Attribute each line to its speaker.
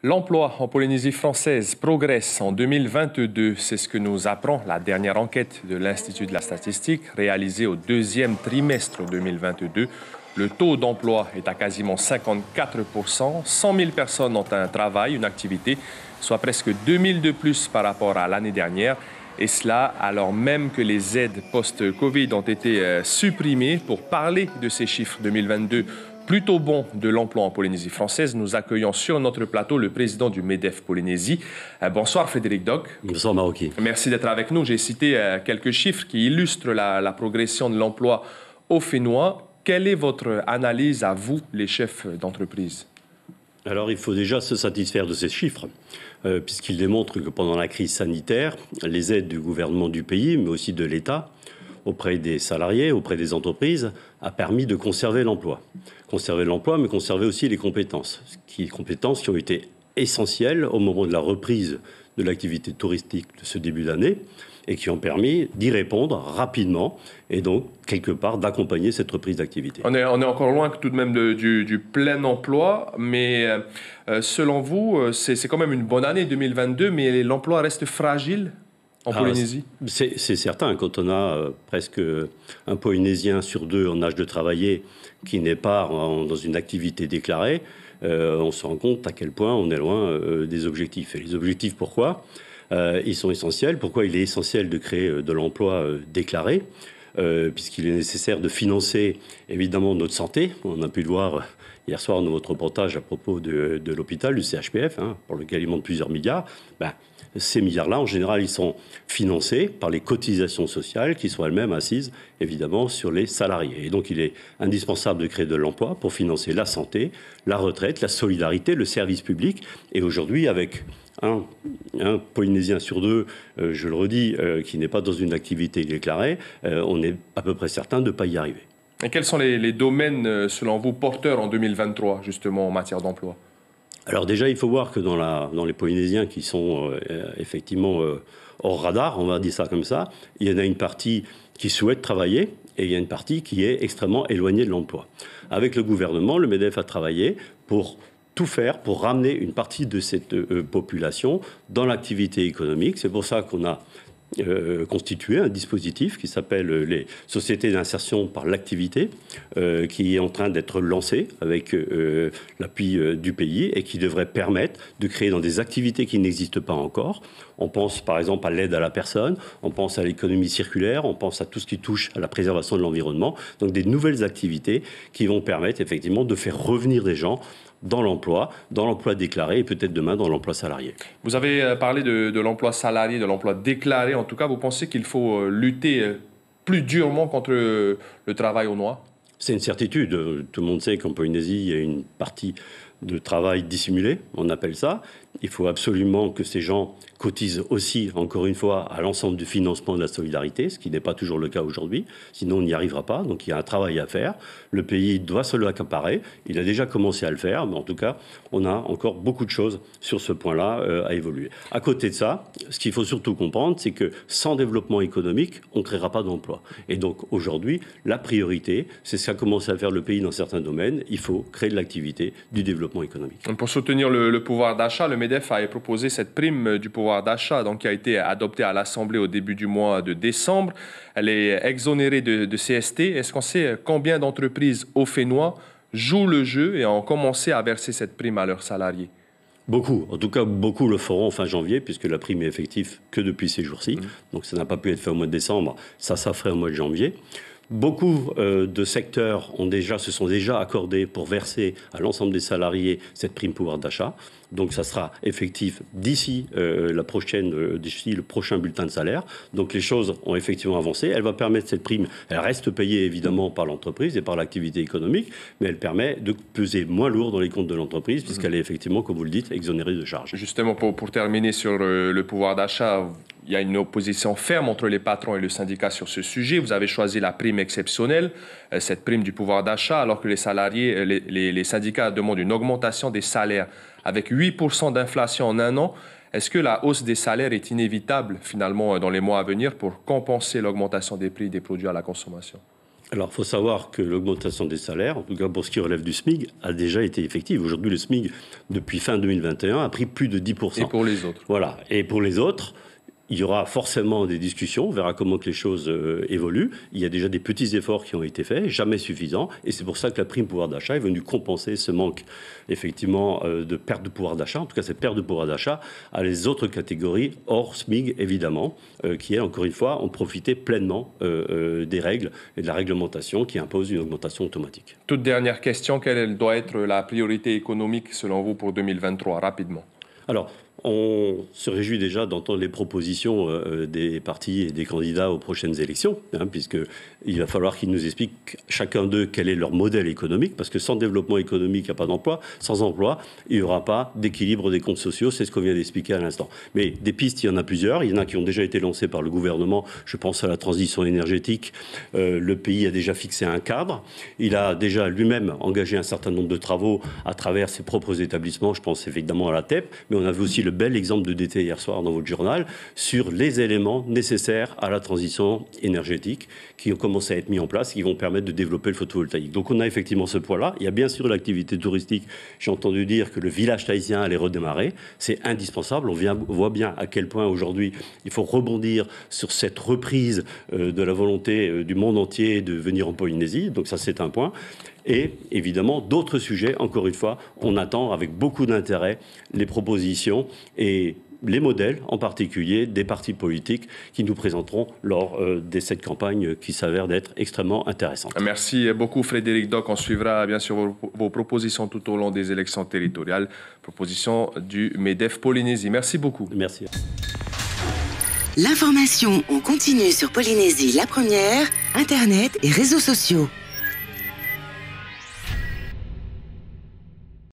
Speaker 1: L'emploi en Polynésie française progresse en 2022. C'est ce que nous apprend la dernière enquête de l'Institut de la statistique réalisée au deuxième trimestre 2022. Le taux d'emploi est à quasiment 54%. 100 000 personnes ont un travail, une activité, soit presque 2 000 de plus par rapport à l'année dernière. Et cela alors même que les aides post-Covid ont été supprimées. Pour parler de ces chiffres 2022, plutôt bon de l'emploi en Polynésie française, nous accueillons sur notre plateau le président du MEDEF Polynésie. Bonsoir Frédéric Doc.
Speaker 2: Bonsoir Maroki.
Speaker 1: Merci d'être avec nous. J'ai cité quelques chiffres qui illustrent la progression de l'emploi au Fénois. Quelle est votre analyse à vous, les chefs d'entreprise?
Speaker 2: Alors il faut déjà se satisfaire de ces chiffres, puisqu'ils démontrent que pendant la crise sanitaire, les aides du gouvernement du pays, mais aussi de l'État, auprès des salariés, auprès des entreprises, a permis de conserver l'emploi. Conserver l'emploi, mais conserver aussi les compétences qui ont été essentielles au moment de la reprise de l'activité touristique de ce début d'année et qui ont permis d'y répondre rapidement et donc, quelque part, d'accompagner cette reprise d'activité.
Speaker 1: On est encore loin tout de même du plein emploi, mais selon vous, c'est quand même une bonne année 2022, mais l'emploi reste fragile en Polynésie?
Speaker 2: C'est certain, quand on a presque un Polynésien sur deux en âge de travailler qui n'est pas dans une activité déclarée, on se rend compte à quel point on est loin des objectifs. Et les objectifs, pourquoi? Ils sont essentiels. Pourquoi il est essentiel de créer de l'emploi déclaré? Puisqu'il est nécessaire de financer évidemment notre santé. On a pu le voir hier soir dans votre reportage à propos de l'hôpital, du CHPF, pour lequel il monte plusieurs milliards. Ces milliards-là, en général, ils sont financés par les cotisations sociales qui sont elles-mêmes assises, évidemment, sur les salariés. Et donc, il est indispensable de créer de l'emploi pour financer la santé, la retraite, la solidarité, le service public. Et aujourd'hui, avec un Polynésien sur deux, je le redis, qui n'est pas dans une activité déclarée, on est à peu près certain de ne pas y arriver.
Speaker 1: Et quels sont les domaines, selon vous, porteurs en 2023, justement, en matière d'emploi?
Speaker 2: Alors déjà, il faut voir que dans les Polynésiens qui sont effectivement hors radar, on va dire ça comme ça, il y en a une partie qui souhaite travailler et il y a une partie qui est extrêmement éloignée de l'emploi. Avec le gouvernement, le MEDEF a travaillé pour tout faire pour ramener une partie de cette population dans l'activité économique. C'est pour ça qu'on a constitué un dispositif qui s'appelle les sociétés d'insertion par l'activité, qui est en train d'être lancé avec l'appui du pays et qui devrait permettre de créer dans des activités qui n'existent pas encore. On pense par exemple à l'aide à la personne, on pense à l'économie circulaire, on pense à tout ce qui touche à la préservation de l'environnement. Donc des nouvelles activités qui vont permettre effectivement de faire revenir des gens dans l'emploi déclaré et peut-être demain dans l'emploi salarié.
Speaker 1: Vous avez parlé de l'emploi salarié, de l'emploi déclaré. En tout cas, vous pensez qu'il faut lutter plus durement contre le travail au noir?
Speaker 2: C'est une certitude. Tout le monde sait qu'en Polynésie, il y a une partie de travail dissimulé, on appelle ça. Il faut absolument que ces gens cotisent aussi, encore une fois, à l'ensemble du financement de la solidarité, ce qui n'est pas toujours le cas aujourd'hui. Sinon, on n'y arrivera pas. Donc, il y a un travail à faire. Le pays doit se l'accaparer. Il a déjà commencé à le faire. Mais en tout cas, on a encore beaucoup de choses sur ce point-là à évoluer. À côté de ça, ce qu'il faut surtout comprendre, c'est que sans développement économique, on ne créera pas d'emploi. Et donc, aujourd'hui, la priorité, c'est ce qu'a commencé à faire le pays dans certains domaines. Il faut créer de l'activité, du développement économique.
Speaker 1: Pour soutenir le pouvoir d'achat, le MEDEF a proposé cette prime du pouvoir d'achat donc, qui a été adoptée à l'Assemblée au début du mois de décembre. Elle est exonérée de CST. Est-ce qu'on sait combien d'entreprises au Fénois jouent le jeu et ont commencé à verser cette prime à leurs salariés?
Speaker 2: Beaucoup. En tout cas, beaucoup le feront fin janvier, puisque la prime est effective que depuis ces jours-ci. Donc ça n'a pas pu être fait au mois de décembre. Ça ferait au mois de janvier. Beaucoup de secteurs se sont déjà accordés pour verser à l'ensemble des salariés cette prime pouvoir d'achat. Donc ça sera effectif d'ici le prochain bulletin de salaire. Donc les choses ont effectivement avancé. Elle va permettre cette prime, elle reste payée évidemment par l'entreprise et par l'activité économique, mais elle permet de peser moins lourd dans les comptes de l'entreprise puisqu'elle est effectivement, comme vous le dites, exonérée de charges.
Speaker 1: Justement, pour terminer sur le pouvoir d'achat, il y a une opposition ferme entre les patrons et le syndicat sur ce sujet. Vous avez choisi la prime exceptionnelle, cette prime du pouvoir d'achat, alors que les salariés, les syndicats demandent une augmentation des salaires avec 8% d'inflation en un an. Est-ce que la hausse des salaires est inévitable finalement dans les mois à venir pour compenser l'augmentation des prix des produits à la consommation?
Speaker 2: Alors, il faut savoir que l'augmentation des salaires, en tout cas pour ce qui relève du SMIC, a déjà été effective. Aujourd'hui, le SMIC, depuis fin 2021, a pris plus de 10%.
Speaker 1: Et pour les autres?
Speaker 2: Voilà. Et pour les autres, il y aura forcément des discussions, on verra comment que les choses évoluent. Il y a déjà des petits efforts qui ont été faits, jamais suffisants. Et c'est pour ça que la prime pouvoir d'achat est venue compenser ce manque, effectivement, de perte de pouvoir d'achat. En tout cas, cette perte de pouvoir d'achat à les autres catégories, hors SMIC, évidemment, qui, encore une fois, ont profité pleinement des règles et de la réglementation qui impose une augmentation automatique.
Speaker 1: Toute dernière question, quelle doit être la priorité économique, selon vous, pour 2023, rapidement?
Speaker 2: Alors, on se réjouit déjà d'entendre les propositions des partis et des candidats aux prochaines élections, puisqu'il va falloir qu'ils nous expliquent chacun d'eux quel est leur modèle économique, parce que sans développement économique, il n'y a pas d'emploi. Sans emploi, il n'y aura pas d'équilibre des comptes sociaux, c'est ce qu'on vient d'expliquer à l'instant. Mais des pistes, il y en a plusieurs. Il y en a qui ont déjà été lancées par le gouvernement. Je pense à la transition énergétique. Le pays a déjà fixé un cadre. Il a déjà lui-même engagé un certain nombre de travaux à travers ses propres établissements. Je pense évidemment à la TEP, mais on avait aussi le bel exemple de DT hier soir dans votre journal sur les éléments nécessaires à la transition énergétique qui ont commencé à être mis en place et qui vont permettre de développer le photovoltaïque. Donc on a effectivement ce poids-là. Il y a bien sûr l'activité touristique. J'ai entendu dire que le village tahitien allait redémarrer. C'est indispensable. On voit bien à quel point aujourd'hui il faut rebondir sur cette reprise de la volonté du monde entier de venir en Polynésie. Donc ça, c'est un point. Et évidemment, d'autres sujets, encore une fois, on attend avec beaucoup d'intérêt les propositions et les modèles, en particulier des partis politiques qui nous présenteront lors de cette campagne qui s'avère d'être extrêmement intéressante.
Speaker 1: Merci beaucoup Frédéric Doc. On suivra bien sûr vos propositions tout au long des élections territoriales, propositions du MEDEF Polynésie. Merci beaucoup.
Speaker 2: Merci.
Speaker 3: L'information en continu sur Polynésie la première, Internet et réseaux sociaux.